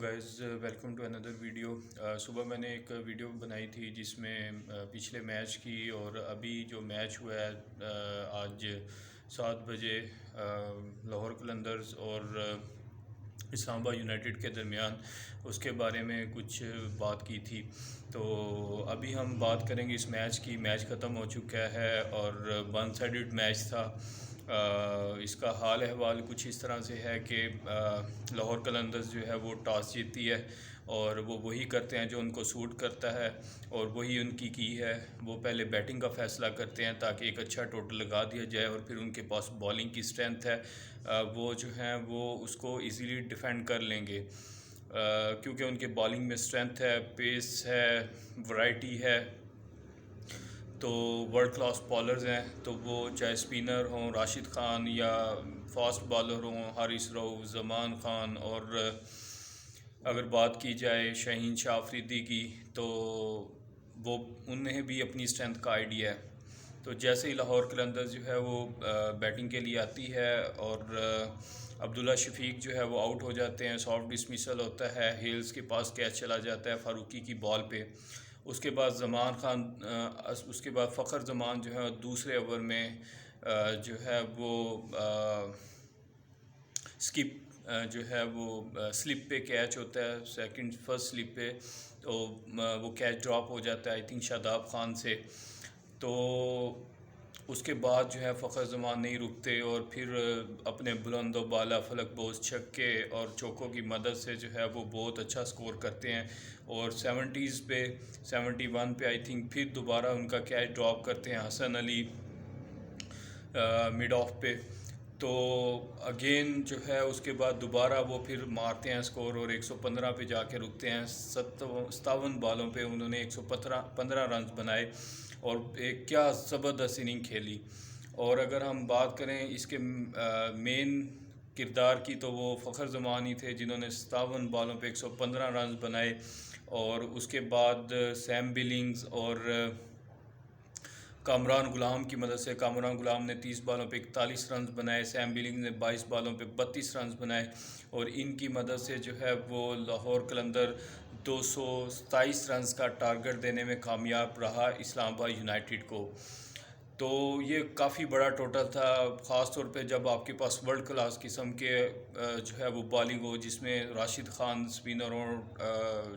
Guys welcome to اندر video. صبح میں نے ایک ویڈیو بنائی تھی جس میں پچھلے میچ کی اور ابھی جو میچ ہوا ہے آج 7 بجے لاہور قلندرز اور اسلام آباد یونائٹڈ کے درمیان اس کے بارے میں کچھ بات کی تھی. تو ابھی ہم بات کریں گے اس میچ کی. میچ ختم ہو چکا ہے اور ون سائیڈڈ میچ تھا. اس کا حال احوال کچھ اس طرح سے ہے کہ لاہور قلندرز جو ہے وہ ٹاس جیتی ہے اور وہ وہی کرتے ہیں جو ان کو سوٹ کرتا ہے اور وہی ان کی ہے. وہ پہلے بیٹنگ کا فیصلہ کرتے ہیں تاکہ ایک اچھا ٹوٹل لگا دیا جائے اور پھر ان کے پاس بالنگ کی اسٹرینتھ ہے. وہ جو ہیں وہ اس کو ایزیلی ڈیفینڈ کر لیں گے کیونکہ ان کے بالنگ میں اسٹرینتھ ہے, پیس ہے, ورائٹی ہے. تو ورلڈ کلاس بالرز ہیں, تو وہ چاہے اسپنر ہوں راشد خان یا فاسٹ بالر ہوں حارث رؤف, زمان خان, اور اگر بات کی جائے شاہین شاہ آفریدی کی تو وہ انہیں بھی اپنی اسٹرینتھ کا آئیڈیا ہے. تو جیسے ہی لاہور قلندرز جو ہے وہ بیٹنگ کے لیے آتی ہے اور عبداللہ شفیق جو ہے وہ آؤٹ ہو جاتے ہیں, سافٹ ڈسمسل ہوتا ہے, ہیلز کے پاس کیچ چلا جاتا ہے فاروقی کی بال پہ. اس کے بعد زمان خان اس کے بعد فخر زمان جو ہے دوسرے اوور میں جو ہے وہ سکپ جو ہے وہ سلپ پہ کیچ ہوتا ہے, فرسٹ سلپ پہ, تو وہ کیچ ڈراپ ہو جاتا ہے آئی تھنک شاداب خان سے. تو اس کے بعد جو ہے فخر زمان نہیں رکتے اور پھر اپنے بلند و بالا فلک بوز چھکے اور چوکوں کی مدد سے جو ہے وہ بہت اچھا سکور کرتے ہیں اور 70s پہ 71 پہ آئی تھنک پھر دوبارہ ان کا کیچ ڈراپ کرتے ہیں حسن علی مڈ آف پہ. تو اگین جو ہے اس کے بعد دوبارہ وہ پھر مارتے ہیں سکور اور 115 پہ جا کے رکتے ہیں. 57 بالوں پہ انہوں نے 115 رنز بنائے اور ایک کیا زبردست اننگ کھیلی. اور اگر ہم بات کریں اس کے مین کردار کی تو وہ فخر زمان ہی تھے جنہوں نے 57 بالوں پہ 115 رنز بنائے. اور اس کے بعد سیم بلنگز اور کامران غلام کی مدد سے, کامران غلام نے 30 بالوں پہ 41 رنز بنائے, سیم بلنگز نے 22 بالوں پہ 32 رنز بنائے اور ان کی مدد سے جو ہے وہ لاہور قلندر 227 رنز کا ٹارگٹ دینے میں کامیاب رہا اسلام آباد یونائٹڈ کو. تو یہ کافی بڑا ٹوٹل تھا, خاص طور پہ جب آپ کے پاس ورلڈ کلاس قسم کے جو ہے وہ بالنگ ہو جس میں راشد خان اسپنر اور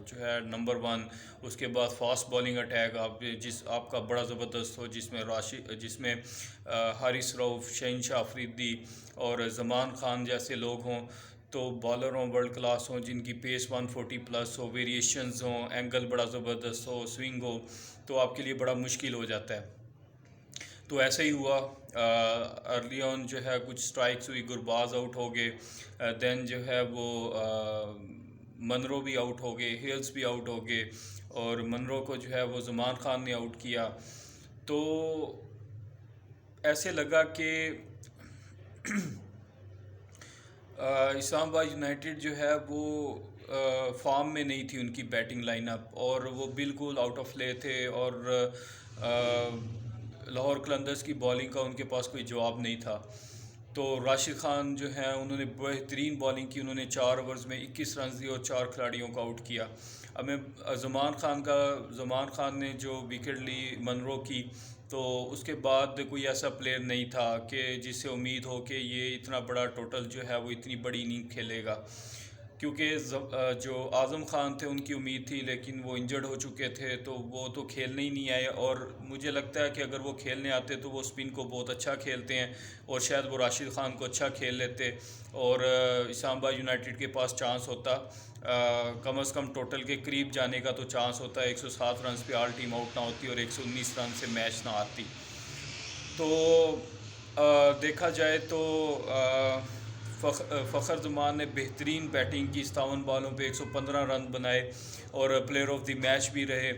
جو ہے نمبر 1, اس کے بعد فاسٹ بالنگ اٹیک آپ کا بڑا زبردست ہو جس میں حارث رؤف, شاہین شاہ آفریدی اور زمان خان جیسے لوگ ہوں. تو بالر ہوں ورلڈ کلاس ہوں جن کی پیس 140 پلس ہو, ویریشنز ہوں, اینگل بڑا زبردست ہو, سوئنگ ہو, تو آپ کے لیے بڑا مشکل ہو جاتا ہے. تو ایسا ہی ہوا. ارلی آن جو ہے کچھ سٹرائکس ہوئی, گرباز آؤٹ ہو گئے, دین جو ہے وہ منرو بھی آؤٹ ہو گئے, ہیلز بھی آؤٹ ہو گئے اور منرو کو جو ہے وہ زمان خان نے آؤٹ کیا. تو ایسے لگا کہ اسلام آباد یونائٹڈ جو ہے وہ فارم میں نہیں تھی ان کی بیٹنگ لائن اپ, اور وہ بالکل آؤٹ آف لے تھے اور لاہور قلندرز کی بالنگ کا ان کے پاس کوئی جواب نہیں تھا. تو راشد خان جو ہیں انہوں نے بہترین بالنگ کی, انہوں نے 4 اوورز میں 21 رنز دیے اور 4 کھلاڑیوں کو آؤٹ کیا. اب میں زمان خان نے جو وکٹ لی منرو کی, تو اس کے بعد کوئی ایسا پلیئر نہیں تھا کہ جس سے امید ہو کہ یہ اتنا بڑا ٹوٹل جو ہے وہ اتنی بڑی اننگ کھیلے گا, کیونکہ جو اعظم خان تھے ان کی امید تھی لیکن وہ انجرڈ ہو چکے تھے تو وہ تو کھیلنے ہی نہیں آئے. اور مجھے لگتا ہے کہ اگر وہ کھیلنے آتے تو وہ اسپن کو بہت اچھا کھیلتے ہیں اور شاید وہ راشد خان کو اچھا کھیل لیتے اور اسلام آباد یونائٹڈ کے پاس چانس ہوتا, کم از کم ٹوٹل کے قریب جانے کا تو چانس ہوتا ہے. 107 رنز پہ آل ٹیم آؤٹ نہ ہوتی اور 119 رن سے میچ نہ آتی. تو دیکھا جائے تو فخر زمان نے بہترین بیٹنگ کی, 57 بالوں پہ 115 رن بنائے اور پلیئر آف دی میچ بھی رہے.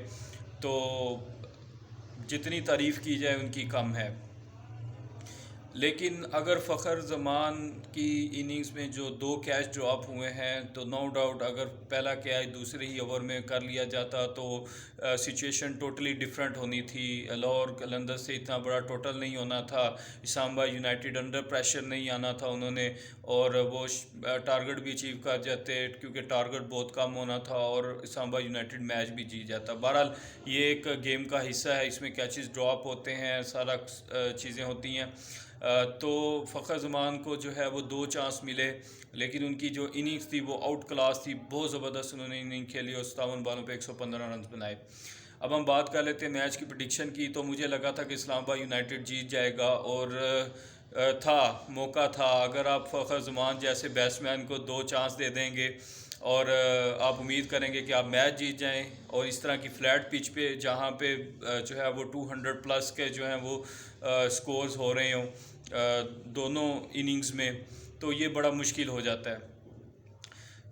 تو جتنی تعریف کی جائے ان کی کم ہے. لیکن اگر فخر زمان کی اننگز میں جو 2 کیچ ڈراپ ہوئے ہیں تو نو ڈاؤٹ اگر پہلا کیچ دوسرے ہی اوور میں کر لیا جاتا تو سچویشن ٹوٹلی ڈفرینٹ ہونی تھی. لاہور قلندرز سے اتنا بڑا ٹوٹل نہیں ہونا تھا, اسامبا یونائٹڈ انڈر پریشر نہیں آنا تھا انہوں نے, اور وہ ٹارگٹ بھی اچیو کر جاتے کیونکہ ٹارگٹ بہت کم ہونا تھا, اور اسامبا یونائٹڈ میچ بھی جیت جاتا. بہرحال یہ ایک گیم کا حصہ ہے, اس میں کیچز ڈراپ ہوتے ہیں, سارا چیزیں ہوتی ہیں. تو فخر زمان کو جو ہے وہ 2 چانس ملے, لیکن ان کی جو اننگز تھی وہ آؤٹ کلاس تھی, بہت زبردست انہوں نے اننگ کھیلی اور 57 بالوں پہ 115 رنز بنائے. اب ہم بات کر لیتے ہیں میچ کی پریڈکشن کی. تو مجھے لگا تھا کہ اسلام آباد یونائٹڈ جیت جائے گا, اور تھا موقع تھا. اگر آپ فخر زمان جیسے بیٹسمین کو 2 چانس دے دیں گے اور آپ امید کریں گے کہ آپ میچ جیت جائیں, اور اس طرح کی فلیٹ پچ پہ جہاں پہ جو ہے وہ 200 پلس کے جو ہیں وہ سکورز ہو رہے ہوں دونوں اننگز میں, تو یہ بڑا مشکل ہو جاتا ہے.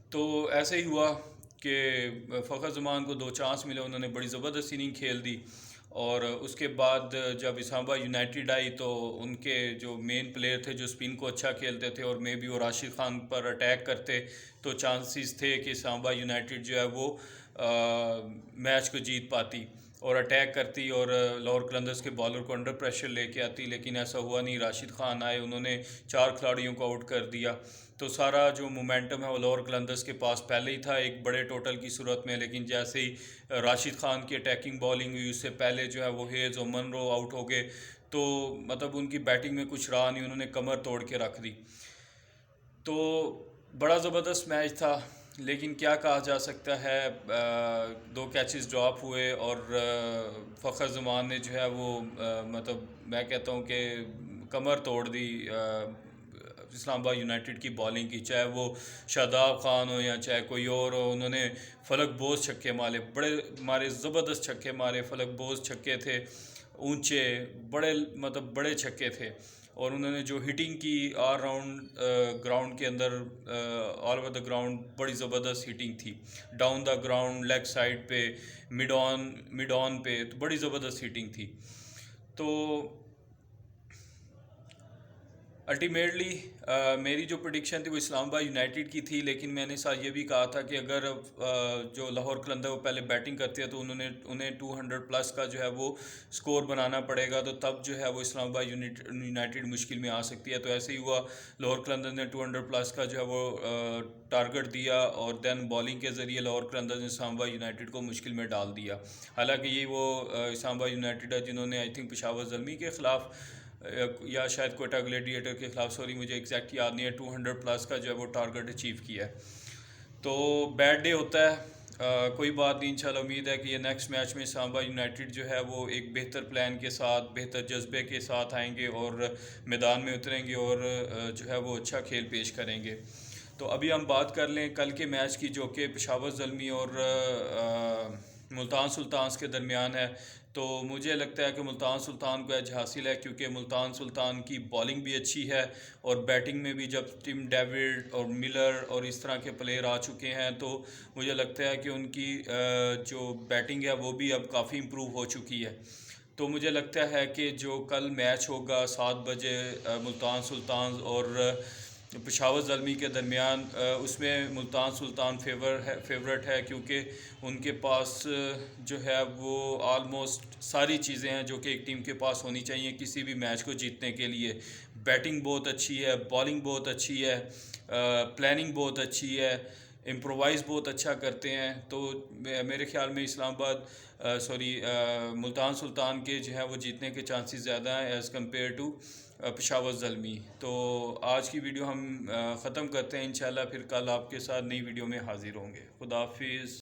تو ایسے ہی ہوا کہ فخر زمان کو 2 چانس ملے, انہوں نے بڑی زبردست اننگ کھیل دی. اور اس کے بعد جب اسامبا یونائٹڈ آئی تو ان کے جو مین پلیئر تھے جو اسپن کو اچھا کھیلتے تھے, اور مے بی وہ راشد خان پر اٹیک کرتے تو چانسز تھے کہ اسامبا یونائٹڈ جو ہے وہ میچ کو جیت پاتی اور اٹیک کرتی اور لاہور قلندرز کے بالر کو انڈر پریشر لے کے آتی. لیکن ایسا ہوا نہیں, راشد خان آئے, انہوں نے 4 کھلاڑیوں کو آؤٹ کر دیا. تو سارا جو مومنٹم ہے وہ لاہور قلندرز کے پاس پہلے ہی تھا ایک بڑے ٹوٹل کی صورت میں, لیکن جیسے ہی راشد خان کی اٹیکنگ بالنگ ہوئی اس سے پہلے جو ہے وہ ہیز اور منرو آؤٹ ہو گئے, تو مطلب ان کی بیٹنگ میں کچھ رہا نہیں, انہوں نے کمر توڑ کے رکھ دی. تو بڑا زبردست میچ تھا, لیکن کیا کہا جا سکتا ہے, 2 کیچز ڈراپ ہوئے اور فخر زمان نے جو ہے وہ مطلب میں کہتا ہوں کہ کمر توڑ دی اسلام آباد یونائٹڈ کی بالنگ کی, چاہے وہ شاداب خان ہو یا چاہے کوئی اور ہو. انہوں نے فلک بوز چھکے مارے زبردست چھکے مارے, فلک بوز چھکے تھے اونچے مطلب بڑے چھکے تھے, اور انہوں نے جو ہٹنگ کی آل راؤنڈ گراؤنڈ کے اندر آل اوور دا گراؤنڈ بڑی زبردست ہٹنگ تھی, down the ground league side پہ مڈ آن پہ, تو بڑی زبردست ہٹنگ تھی. تو الٹیمیٹلی میری جو پریڈکشن تھی وہ اسلام آباد یونائٹڈ کی تھی, لیکن میں نے ساتھ یہ بھی کہا تھا کہ اگر جو لاہور قلندر وہ پہلے بیٹنگ کرتے ہیں تو انہیں 200 پلس کا جو ہے وہ سکور بنانا پڑے گا, تو تب جو ہے وہ اسلام آباد یونائٹڈ مشکل میں آ سکتی ہے. تو ایسے ہی ہوا, لاہور قلندر نے 200 پلس کا جو ہے وہ ٹارگٹ دیا, اور دین بالنگ کے ذریعے لاہور قلندر نے اسلام آباد یونائٹڈ کو مشکل میں ڈال دیا. حالانکہ یہ وہ اسلام آباد یونائٹڈ ہے جنہوں نے آئی تھنک پشاور زلمی کے خلاف یا شاید کوئٹہ گلیڈیٹر کے خلاف, سوری مجھے ایگزیکٹ یاد نہیں ہے, 200 پلس کا جو ہے وہ ٹارگٹ اچیو کیا ہے. تو بیڈ ڈے ہوتا ہے, کوئی بات نہیں, انشاءاللہ امید ہے کہ یہ نیکسٹ میچ میں اسلام آباد یونائٹڈ جو ہے وہ ایک بہتر پلان کے ساتھ بہتر جذبے کے ساتھ آئیں گے اور میدان میں اتریں گے اور جو ہے وہ اچھا کھیل پیش کریں گے. تو ابھی ہم بات کر لیں کل کے میچ کی, جو کہ پشاور زلمی اور ملتان سلطانز کے درمیان ہے. تو مجھے لگتا ہے کہ ملتان سلطان کو ایج حاصل ہے, کیونکہ ملتان سلطان کی بالنگ بھی اچھی ہے, اور بیٹنگ میں بھی جب ٹیم ڈیوڈ اور ملر اور اس طرح کے پلیئر آ چکے ہیں تو مجھے لگتا ہے کہ ان کی جو بیٹنگ ہے وہ بھی اب کافی امپروو ہو چکی ہے. تو مجھے لگتا ہے کہ جو کل میچ ہوگا 7 بجے ملتان سلطانز اور پشاور زلمی کے درمیان, اس میں ملتان سلطان فیورٹ ہے, کیونکہ ان کے پاس جو ہے وہ آلموسٹ ساری چیزیں ہیں جو کہ ایک ٹیم کے پاس ہونی چاہیے کسی بھی میچ کو جیتنے کے لیے. بیٹنگ بہت اچھی ہے, بالنگ بہت اچھی ہے, پلاننگ بہت اچھی ہے, امپرووائز بہت اچھا کرتے ہیں. تو میرے خیال میں اسلام آباد ملتان سلطان کے جو ہے وہ جیتنے کے چانسز زیادہ ہیں as compare to Peshawar Zalmi. تو آج کی ویڈیو ہم ختم کرتے ہیں, انشاءاللہ پھر کل آپ کے ساتھ نئی ویڈیو میں حاضر ہوں گے. خدا حافظ.